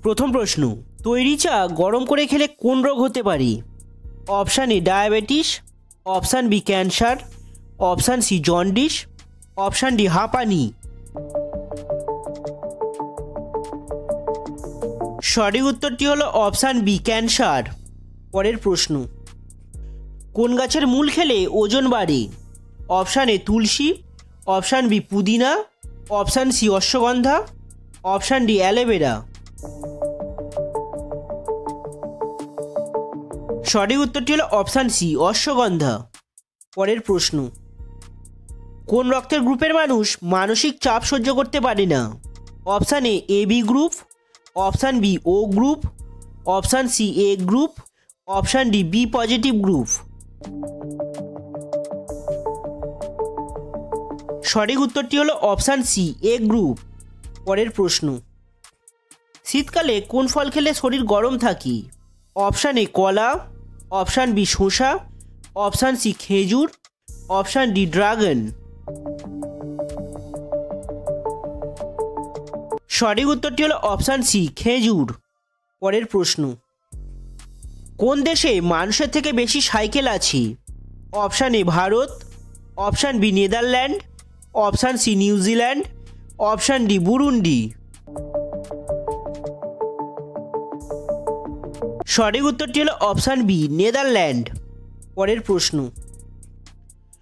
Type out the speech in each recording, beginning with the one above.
প্রথম প্রশ্ন, তৈরি চা গরম করে খেলে কোন রোগ হতে পারে? Option A diabetes, option B cancer, option C jaundice, option D হাঁপানি। সঠিক উত্তরটি হলো অপশান বি ক্যান্সার। পরের প্রশ্ন, কোন গাছের মূল খেলে ওজন বাড়ে? অপশান এ তুলসী, অপশান বি পুদিনা, অপশান সি অশ্বগন্ধা, অপশান ডি অ্যালোভেরা। সঠিক উত্তরটি হলো অপশান সি অশ্বগন্ধা। পরের প্রশ্ন, কোন রক্তের গ্রুপের মানুষ মানসিক চাপ সহ্য করতে পারে না? Option A AB group, option B O group, option C A group, option D B positive group. সঠিক উত্তরটি হলো অপশান সি এ গ্রুপ। পরের প্রশ্ন, শীতকালে কোন ফল খেলে শরীর গরম থাকে? অপশান এ কলা, অপশান বি শসা, অপশান সি খেজুর, অপশান ডি ড্রাগন। সঠিক উত্তরটি হলো অপশান সি খেজুর। পরের প্রশ্ন, কোন দেশে মানুষের থেকে বেশি সাইকেল আছে? Option A Bharat, option B Netherland, option C New Zealand, option D Burundi. সঠিক উত্তরটি হলো অপশান বি নেদারল্যান্ড। পরের প্রশ্ন,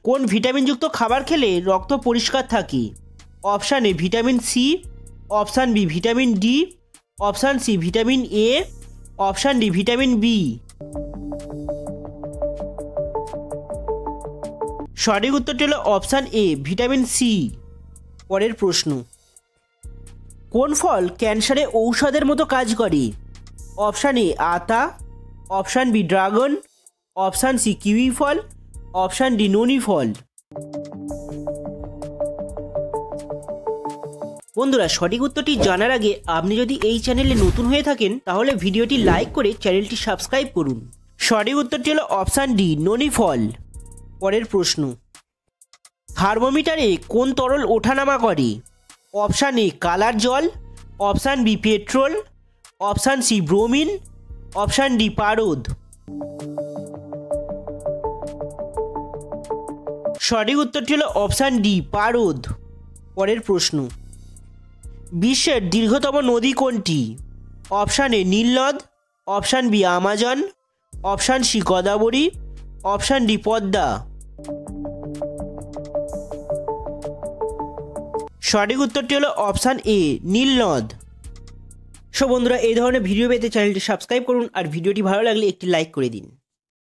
কোন ভিটামিনযুক্ত খাবার খেলে রক্ত পরিষ্কার থাকে? Option A vitamin C, option B vitamin D, option C vitamin A, option D vitamin B. সঠিক উত্তরটি হলো অপশান এ ভিটামিন সি। পরের প্রশ্ন, কোন ফল ক্যান্সারে ঔষধের মতো কাজ করে? অপশান এ আতা, option B dragon, option C kiwi ফল, অপশান ডি ননি ফল। বন্ধুরা, সঠিক উত্তরটি জানার আগে আপনি যদি এই চ্যানেলে নতুন হয়ে থাকেন তাহলে ভিডিওটি লাইক করে চ্যানেলটি সাবস্ক্রাইব করুন। সঠিক উত্তরটি হলো অপশান ডি ননি ফল। পরের প্রশ্ন, থার্মোমিটারে কোন তরল ওঠানামা করে? অপশান এ কালার জল, option B petrol, option C bromine, option D পারদ। সঠিক উত্তরটি হলো অপশান ডি পারদ। পরের প্রশ্ন, বিশ্বের দীর্ঘতম নদী কোনটি? অপশান এ নীলনদ, option B Amazon, option C Godavari, option D Padma. সঠিক উত্তরটি হলো অপশান এ নীলনদ। সো বন্ধুরা, এই ধরনের ভিডিও পেতে চ্যানেলটি সাবস্ক্রাইব করুন আর ভিডিওটি ভালো লাগলে একটি লাইক করে দিন।